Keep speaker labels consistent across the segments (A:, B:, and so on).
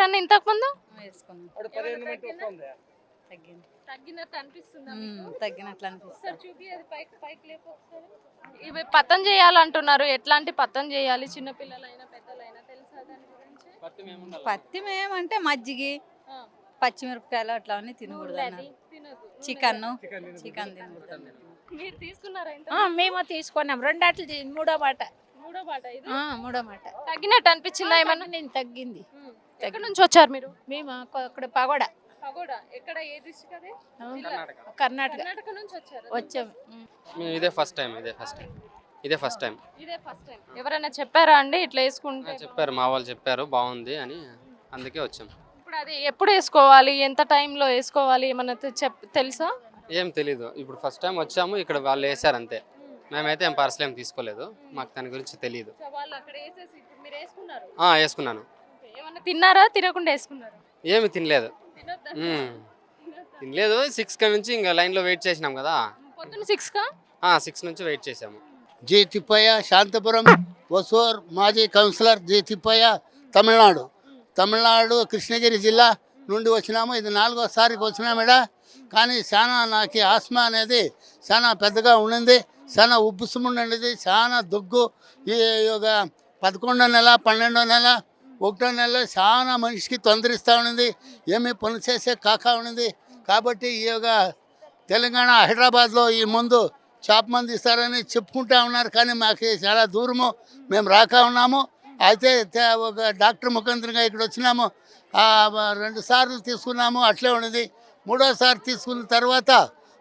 A: ఎప్పుడన్నా ఇంతకు ముందు
B: వేసుకున్నాం. తగ్గింది.
A: తగ్గినట్టు అనిపిస్తుందా
B: తగ్గినట్లు అనిపిస్తుంది.
A: ఒకసారి చూపి అది పైకి పైకి లేపు ఒకసారి. ఇవి పతం చేయాలంటున్నారు, ఎట్లాంటి పతం చేయాలి? చిన్న పిల్లలైనా పెద్దలైనా తెలుసా దాని గురించి?
B: పత్తి మేమంటే మజ్జిగి
A: ఆ,
B: పచ్చిమిరపకాయలు అట్లా అన్ని తినకూడదు
A: నూనె
B: అన్నారు.
A: తినొద్దు.
B: చికెన్ తినకూడదు అన్నారు.
A: మీరు తీసుకున్నారా ఇంత?
C: మేము తీసుకున్నాం. రెండట్లు మూడో మాట.
A: మూడో బాట ఇది.
B: మూడో మాట
A: తగ్గినట్టు అనిపించిందా ఏమన్నా?
C: నేను తగ్గింది.
A: ఎక్కడి నుంచి వచ్చారు మీరు?
C: మేము అక్కడ పగోడ
A: పగోడా. ఎక్కడ ఏ డిస్ట్రిక్ట్ అది?
C: కర్ణాటక
A: కర్ణాటక నుంచి వచ్చారు.
C: వచ్చాము.
D: ఇదే ఫస్ట్ టైం
A: ఇదే ఫస్ట్ టైం. ఎవరైనా చెప్పారా అండి ఇట్లా వేసుకుంటే?
D: చెప్పారు, మా వాళ్ళు చెప్పారు బాగుంది అని, అందుకే వచ్చాం.
A: ఇప్పుడు అది ఎప్పుడు వేసుకోవాలి, ఎంత టైంలో వేసుకోవాలి ఏమన్నా తెలుసా?
D: ఏం తెలీదు, ఇప్పుడు ఫస్ట్ టైం వచ్చాము, ఇక్కడ వాళ్ళు వేసారు అంతే. మేమైతే ఏం పార్సల్ ఏం తీసుకోలేదు, మాకు దాని గురించి తెలియదు.
A: వాళ్ళు అక్కడ వేసేసి ఇప్పుడు మీరు వేసుకున్నారు?
D: వేసుకున్నాను.
A: ఏమన్నా తిన్నారా, తినకుండా వేసుకున్నారు?
D: ఏమి తినలేదు. తినలేదు. 6 నుంచి ఇంకా లైన్లో వెయిట్ చేసినాం కదా.
A: పొద్దున్న 6కా?
D: 6 నుంచి వెయిట్ చేసాము.
E: జి తిప్పయ్య, శాంతపురం, ఒసూర్, మాజీ కౌన్సిలర్ జి తిప్పయ్య, తమిళనాడు కృష్ణగిరి జిల్లా నుండి వచ్చినాము. ఇది 4వసారికి వచ్చినామిడ. కానీ చాలా నాకు ఆస్మా అనేది చాలా పెద్దగా ఉండింది, చాలా ఉబ్బుసుముండేది, చాలా దగ్గు. ఈ 11వ నెల 12వ నెల 1వ నెలలో చాలా మనిషికి తొందరిస్తూ ఉండింది, ఏమీ పని చేసే కాకా ఉండింది. కాబట్టి ఈ తెలంగాణ హైదరాబాద్లో ఈ ముందు చాప్ మంది ఇస్తారని చెప్పుకుంటా ఉన్నారు, కానీ మాకు చాలా దూరము, మేము రాక ఉన్నాము. అయితే ఒక డాక్టర్ ముఖాంతరంగా ఇక్కడ వచ్చినాము. 2 సార్లు తీసుకున్నాము, అట్లే ఉన్నది. 3వసారి తీసుకున్న తర్వాత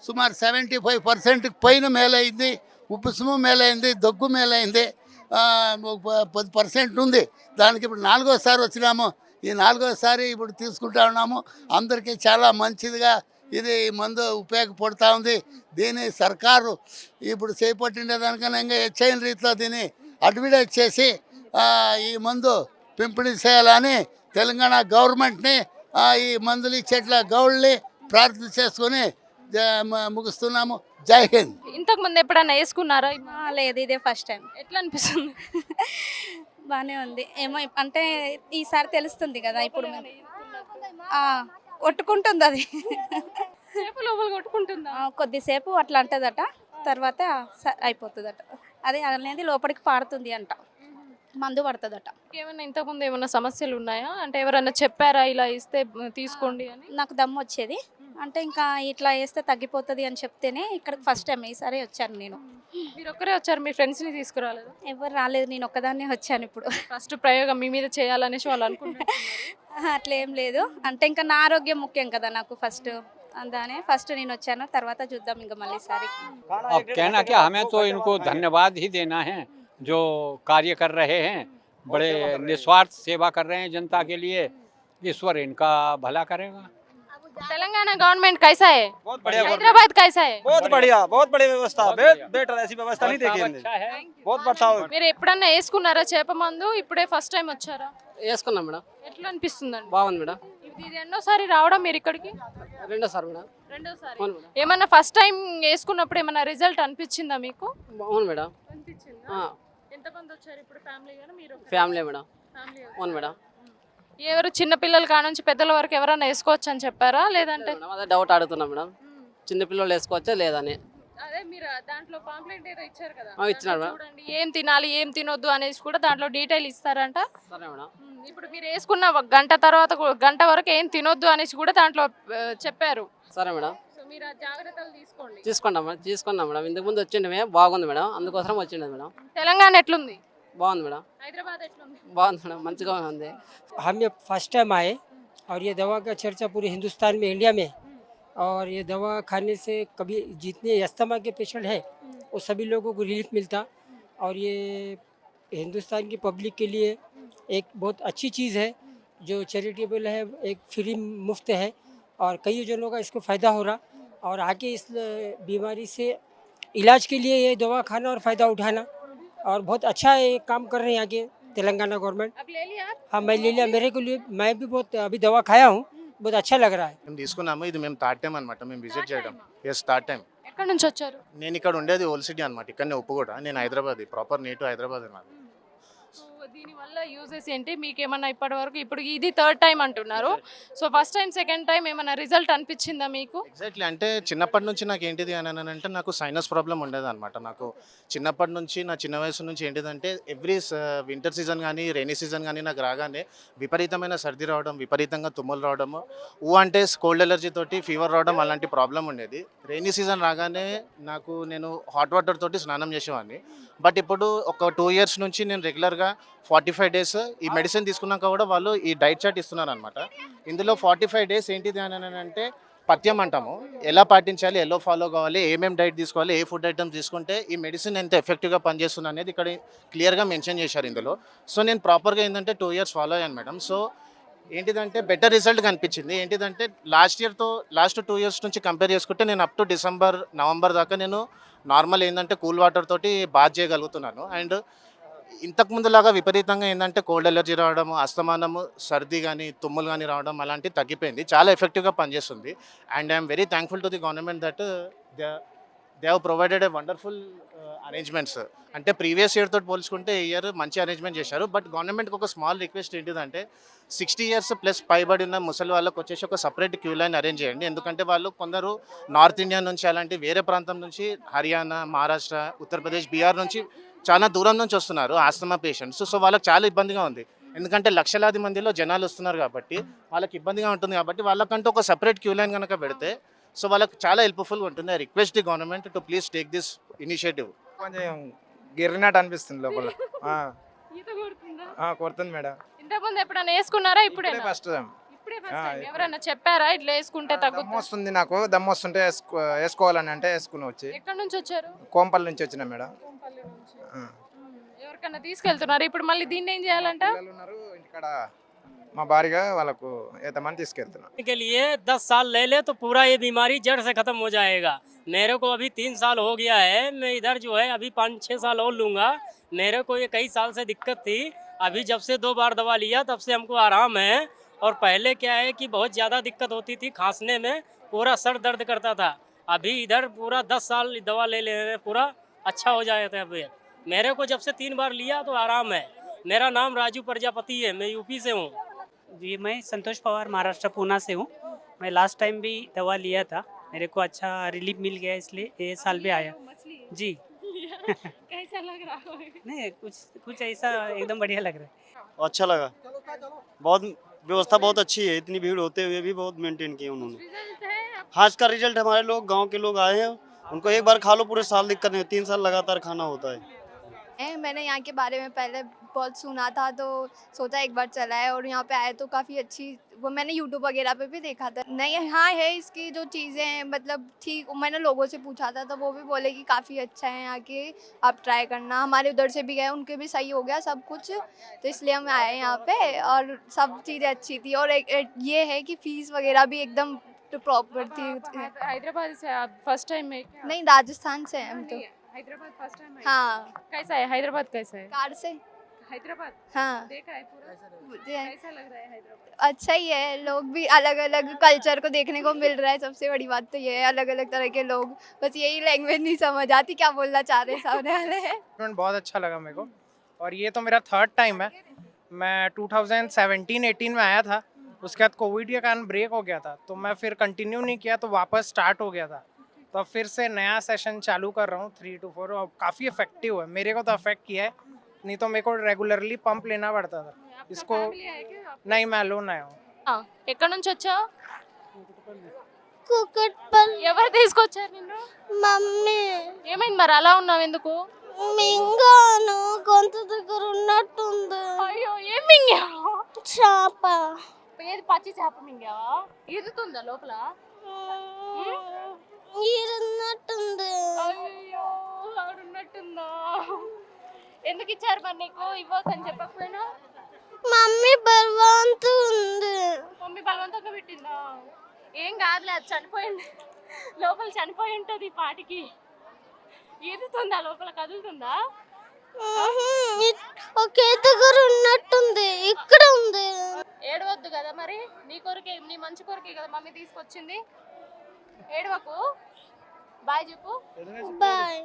E: సుమారు 75% పైన మేలైంది, ఉప్పుసుము మేలైంది, దగ్గు మేలైంది, 10% ఉంది. దానికి ఇప్పుడు 4వసారి వచ్చినాము. ఈ 4వసారి ఇప్పుడు తీసుకుంటా ఉన్నాము. అందరికీ చాలా మంచిదిగా ఇది మందు ఉపయోగపడుతూ ఉంది. దీన్ని సర్కారు ఇప్పుడు చేపట్టిన దానికన్నా ఇంకా హెచ్చైన రీతిలో దీన్ని అడ్వర్టైజ్ చేసి ఈ మందు పంపిణీ చేయాలని తెలంగాణ గవర్నమెంట్ని ఈ మందులు ఇచ్చేట్ల గౌడ్ని ప్రార్థన చేసుకొని ముగిస్తున్నాము. జై హింద్.
A: ఇంతకు ముందు ఎప్పుడైనా వేసుకున్నారా?
F: లేదు, ఇదే ఫస్ట్ టైం.
A: ఎట్లా అనిపిస్తుంది?
F: బాగానే ఉంది. ఏమో అంటే ఈసారి తెలుస్తుంది కదా. ఇప్పుడు కొట్టుకుంటుంది అది,
A: లోపల కొట్టుకుంటుందా?
F: కొద్దిసేపు అట్లా అంటదట, తర్వాత అయిపోతుందట. అది అనేది లోపలికి పాడుతుంది అంట, మందు పడుతుందట.
A: ఏమన్నా ఇంతకుముందు ఏమన్నా సమస్యలు ఉన్నాయా? అంటే ఎవరైనా చెప్పారా ఇలా ఇస్తే తీసుకోండి అని?
F: నాకు దమ్ము వచ్చేది, అంటే ఇంకా ఇట్లా వేస్తే తగ్గిపోతుంది అని చెప్తేనే ఇక్కడికి ఫస్ట్ టైం ఈసారి వచ్చాను నేను.
A: మీరు ఒక్కరే వచ్చారు, మీ ఫ్రెండ్స్ని తీసుకురాలేదు?
F: ఎవరు రాలేదు, నేను ఒక్కదాన్నే వచ్చాను. ఇప్పుడు
A: ఫస్ట్ ప్రయోగం మీ మీద చేయాలనేసి వాళ్ళు అనుకుంటున్నారు.
F: అట్లా ఏం లేదు, అంటే ఇంకా నా ఆరోగ్యం ముఖ్యం కదా నాకు ఫస్ట్, अंदाने फर्स्ट నేను వచ్చాను తర్వాత చూద్దాం ఇంకా మళ్ళీసారి
G: अब कहना क्या हमें तो इनको धन्यवाद ही देना है जो कार्य कर रहे हैं बड़े निस्वार्थ सेवा कर रहे हैं जनता के लिए ईश्वर इनका भला करेगा।
A: तेलंगाना गवर्नमेंट कैसा है?
H: बहुत बढ़िया।
A: हैदराबाद कैसा है?
H: बहुत बढ़िया व्यवस्था बेटर ऐसी व्यवस्था नहीं देखी हमने बहुत बढ़िया।
A: మీరు ఎప్పుడన్నా వేసుకున్నారా చేప మందు? ఇప్పుడే ఫస్ట్ టైం వచ్చారా?
I: వేసుకున్నాం మేడం.
A: ఎట్లా అనిపిస్తుందండి?
I: బాగుంది మేడం.
A: ఇది ఎన్నోసారి రావడం మీరు ఇక్కడికి?
I: రెండోసారి మేడం.
A: రెండోసారి. ఏమన్నా ఫస్ట్ టైం వేసుకున్నప్పుడు ఏమన్నా రిజల్ట్ అనిపించిందా మీకు?
I: అవును మేడం.
A: అనిపించిందా? ఎంత మంది వచ్చారు ఇప్పుడు ఫ్యామిలీ గాని మీరు?
I: Family madam. అవును మేడం.
A: ఎవరు చిన్న పిల్లల కాడ నుంచి పెద్దల వరకు ఎవరైనా వేసుకోవచ్చు అని చెప్పారా లేదంటే?
I: అదే డౌట్ అడుగుతున్నా మేడం, చిన్న పిల్లలు వేసుకోవచ్చా లేదని.
A: అదే మీరు దాంట్లో పాంప్లెట్ ఏదో ఇచ్చారు కదా,
I: ఇచ్చినారు మేడం.
A: చూడండి ఏం తినాలి ఏం తినొద్దు అనేసి కూడా దాంట్లో డీటెయిల్ ఇస్తారంట.
I: సరే మేడం.
A: ఇప్పుడు మీరు వేసుకున్న గంట తర్వాత గంట వరకు ఏం తినొద్దు అనేసి కూడా దాంట్లో చెప్పారు.
I: సరే మేడం.
A: సో మీరు ఆ జాగ్రత్తలు తీసుకోండి.
I: తీసుకున్నాం మేడం. ఇంతకు ముందు వచ్చిండే బాగుంది మేడం, అందుకోసం వచ్చిండే మేడం.
A: తెలంగాణ ఎట్లుంది?
I: బాగుంది మేడం.
A: హైదరాబాద్ ఎట్లుంది?
I: బాగుంది మేడం, మంచిగా ఉంది.
J: हम ये फर्स्ट टाइम आए और ये दवा का चर्चा पूरे हिंदुस्तान में इंडिया में और ये दवा खाने से कभी जितने अस्थमा के पेशेंट हैं वो सभी लोगों को रिलीफ मिलता और ये हिंदुस्तान की पब्लिक के लिए एक बहुत अच्छी चीज़ है जो चैरिटेबल है, एक फ्री मुफ्त है और कई जनों का इसको फ़ायदा हो रहा और आगे इस बीमारी से इलाज के लिए ये दवा खाना और फ़ायदा उठाना और बहुत अच्छा ये काम कर रहे हैं आगे तेलंगाना गवर्नमेंट।
A: अब ले लिया?
J: हाँ मैं ले लिया, मेरे को लिए मैं भी बहुत अभी दवा खाया हूँ, बहुत अच्छा लग रहा है।
K: మేము తీసుకున్నాము, ఇది మేము థర్డ్ టైం అనమాట మేము విజిట్ చేయడం. Yes third time.
A: ఎక్కడి నుంచి వచ్చారు?
K: నేను ఇక్కడ ఉండేది ఓల్డ్ సిటీ అనమాట, ఇక్కడనే ఉప్పుకోట. నేను హైదరాబాద్, ప్రాపర్ నేటివ్ హైదరాబాద్ అన్నమాట.
A: దీనివల్ల యూజెస్ ఏంటి మీకు ఏమన్నా ఇప్పటి వరకు ఇప్పుడు ఇది థర్డ్ టైం అంటున్నారు so first time second time ఏమన్నా రిజల్ట్ అనిపించిందా మీకు
K: ఎగ్జాక్ట్లీ అంటే చిన్నప్పటి నుంచి నాకు ఏంటిది అని అంటే నాకు సైనస్ ప్రాబ్లం ఉండేది అనమాట. నాకు చిన్నప్పటి నుంచి నా చిన్న వయసు నుంచి ఏంటిదంటే ఎవ్రీ వింటర్ సీజన్ కానీ రైనీ సీజన్ కానీ నాకు రాగానే విపరీతమైన సర్ది రావడం, విపరీతంగా తుమ్ములు రావడము, అంటే కోల్డ్ ఎలర్జీ తోటి ఫీవర్ రావడం అలాంటి ప్రాబ్లం ఉండేది. రైనీ సీజన్ రాగానే నేను హాట్ వాటర్ తోటి స్నానం చేసేవాడిని. బట్ ఇప్పుడు ఒక 2 years నుంచి నేను రెగ్యులర్గా 45 days ఈ మెడిసిన్ తీసుకున్నాక కూడా వాళ్ళు ఈ డైట్ చార్ట్ ఇస్తున్నారు అనమాట. ఇందులో 45 days ఏంటిది అని అంటే పథ్యం అంటాము, ఎలా పాటించాలి, ఎలా ఫాలో కావాలి, ఏమేమి డైట్ తీసుకోవాలి, ఏ ఫుడ్ ఐటమ్స్ తీసుకుంటే ఈ మెడిసిన్ ఎంత ఎఫెక్టివ్గా పనిచేస్తుంది అనేది ఇక్కడ క్లియర్గా మెన్షన్ చేశారు ఇందులో. సో నేను ప్రాపర్గా ఏంటంటే 2 years ఫాలో అయ్యాను మేడం. సో ఏంటిదంటే బెటర్ రిజల్ట్ కనిపించింది. ఏంటిదంటే లాస్ట్ 2 years నుంచి కంపేర్ చేసుకుంటే నేను అప్ టు నవంబర్ దాకా నేను నార్మల్ ఏంటంటే కూల్ వాటర్ తోటి బాత్ చేయగలుగుతున్నాను. అండ్ ఇంతకుముందులాగా విపరీతంగా ఏంటంటే కోల్డ్ ఎలర్జీ రావడము, అస్తమానము, సర్ది కానీ తుమ్ములు కానీ రావడం అలాంటివి తగ్గిపోయింది. చాలా ఎఫెక్టివ్గా పనిచేస్తుంది. And I'm very thankful to the government that they have provided a wonderful arrangements. అంటే ప్రీవియస్ ఇయర్ తోటి పోల్చుకుంటే ఈ ఇయర్ మంచి అరేంజ్మెంట్ చేశారు. బట్ గవర్నమెంట్కి ఒక స్మాల్ రిక్వెస్ట్ ఏంటిదంటే 60 years ప్లస్ పైబడి ఉన్న ముసలి వాళ్ళకి వచ్చేసి ఒక సపరేట్ క్యూ లైన్ అరేంజ్ చేయండి. ఎందుకంటే వాళ్ళు కొందరు నార్త్ ఇండియా నుంచి అలాంటి వేరే ప్రాంతం నుంచి హర్యానా, మహారాష్ట్ర, ఉత్తరప్రదేశ్, బీహార్ నుంచి చాలా దూరం నుంచి వస్తున్నారు ఆస్తమా పేషెంట్స్. సో వాళ్ళకి చాలా ఇబ్బందిగా ఉంది. ఎందుకంటే లక్షలాది మందిలో జనాలు వస్తున్నారు కాబట్టి వాళ్ళకి ఇబ్బందిగా ఉంటుంది. కాబట్టి వాళ్ళకంటూ ఒక సపరేట్ క్యూ లైన్ కనుక పెడితే సో వాళ్ళకి చాలా హెల్ప్ఫుల్గా ఉంటుంది. I request the government to please take this initiative.
H: కొంచెం గిర్రినట్టు అనిపిస్తుంది లోపల.
A: ఈత కొడుతుందా
H: కొడుతుంది మేడం.
A: ఇంతకుముందు ఎప్పుడైనా వేసుకున్నారా ఇప్పుడే
H: ఫస్ట్ టైం
A: ఇప్పుడే ఫస్ట్ టైం ఎవరైనా చెప్పారా ఇట్లా వేసుకుంటే
H: దమ్ము
A: తగ్గుతుంది
H: వస్తుంది, నాకు దమ్ము వస్తుంటే వేసుకోవాలని అంటే వేసుకుని వచ్చి
A: ఎక్కడి నుంచి వచ్చారు
H: కోంపల్లి నుంచి వచ్చిన మేడం.
A: కోంపల్లి నుంచి ఎవరికైనా తీసుకెళ్తున్నారు ఇప్పుడు మళ్ళీ దీన్ని ఏం చేయాలంట
H: పిల్లలు ఉన్నారు ఇంటికాడ, మా భార్యగా వాళ్ళకు ఏతమని తీసుకెళ్తున్నా.
J: के लिए 10 साल ले ले तो पूरा ये बीमारी जड़ से खत्म हो जाएगा। मेरे को अभी 3 साल हो गया है, मैं इधर जो है अभी 5-6 साल और लूँगा। मेरे को ये कई साल से दिक्कत थी, अभी जब से 2 बार दवा लिया तब से हमको आराम है। और पहले क्या है कि बहुत ज़्यादा दिक्कत होती थी, खांसने में पूरा सर दर्द करता था। अभी इधर पूरा 10 साल दवा ले लेने पूरा अच्छा हो जाता है। अभी मेरे को जब से 3 बार लिया तो आराम है। मेरा नाम राजू प्रजापति है, मैं यूपी से हूँ।
L: जी मैं संतोष पवार महाराष्ट्र पूना से हूँ। मैं लास्ट टाइम भी दवा लिया था, मेरे को अच्छा रिलीफ मिल गया, इसलिए ये साल भी आया जी।
A: कैसा लग रहा है
L: नहीं कुछ ऐसा एकदम बढ़िया लग रहा है।
H: अच्छा लगा, बहुत व्यवस्था बहुत अच्छी है, इतनी भीड़ होते हुए भी बहुत मेंटेन किया उन्होंने।
A: रिजल्ट है
H: हाँ इसका रिजल्ट हमारे लोग गांव के लोग आए हैं, उनको एक बार खा लो पूरे साल दिक्कत नहीं, 3 साल लगातार खाना होता है।
F: मैंने यहाँ के बारे में पहले बहुत सुना था तो सोचा एक बार चला है और यहाँ पे आए तो काफ़ी अच्छी वो मैंने यूट्यूब वगैरह पे भी देखा था। नहीं हाँ है इसकी जो चीज़ें हैं मतलब ठीक, मैंने लोगों से पूछा था तो वो भी बोले कि काफ़ी अच्छा है यहाँ के, आप ट्राई करना। हमारे उधर से भी गए, उनके भी सही हो गया सब कुछ, तो इसलिए हम आए यहाँ पे और सब चीज़ें अच्छी थी। और ये है कि फ़ीस वगैरह भी एकदम प्रॉपर थी।
A: हैदराबाद से आप फर्स्ट टाइम में क्या?
F: नहीं राजस्थान से हैं हम तो।
A: हैदराबाद फर्स्ट टाइम है
F: हाँ
A: कैसा है हैदराबाद कैसा है
F: कार से।
A: हैदराबाद
F: हाँ
A: देखा है पूरा
F: मुझे
A: कैसा लग रहा है हैदराबाद
F: अच्छा ही है, लोग भी अलग अलग कल्चर को देखने को मिल रहा है। सबसे बड़ी बात तो ये है अलग अलग तरह के लोग, बस यही लैंग्वेज नहीं समझ आती क्या बोलना चाह रहे सामने वाले हैं।
M: बहुत अच्छा लगा मेरे को और ये तो मेरा 3rd टाइम है। मैं 2017-18 में आया था, उसके बाद कोविड के कारण ब्रेक हो गया था तो मैं फिर कंटिन्यू नहीं किया तो वापस स्टार्ट हो गया था। तो अब फिर से नया सेशन चालू कर रहा हूँ 3 to 4 और काफ़ी इफेक्टिव है, मेरे को तो अफेक्ट किया है, नहीं तो मेरे को रेगुलरली पंप लेना पड़ता था इसको। नहीं मैं अलोन आया हूँ।
A: ఎక్కడ నుంచి వచ్చావు
F: కుకట్పల్లి
A: ఎవరు తీసుకొచ్చారు నిన్ను
F: మమ్మీ
A: ఏమైంది మరి అలా ఉన్నావు ఎందుకు
F: మింగాను గొంతు దగ్గర ఉన్నట్టుంది
A: అయ్యో ఏం మింగావు
F: చేప
A: ఏది పచ్చి చేప మింగావా ఈదుతుందా లోపల
F: ఈరున్నట్టుంది
A: అయ్యో ఆడున్నట్టుందా ఎందుకు ఇచ్చారు మరి నీకు ఇవ్వకని చెప్పకపోయినా
F: మమ్మీ బలవంతం ఉంది
A: మమ్మీ బలవంతంగా పెట్టిందా ఏం కాదులే అది చనిపోయింది లోపల చనిపోయి ఉంటుంది పాటికి ఈదుతుందా లోపల కదులుతుందా
F: ఒకే దగ్గర ఉన్నట్టుంది ఇక్కడ ఉంది
A: ఏడవద్దు కదా మరి నీ కొరకే నీ మంచి కొరకే కదా మమ్మీ తీసుకొచ్చింది ఏడవకు బాయ్ చెప్పు
F: బాయ్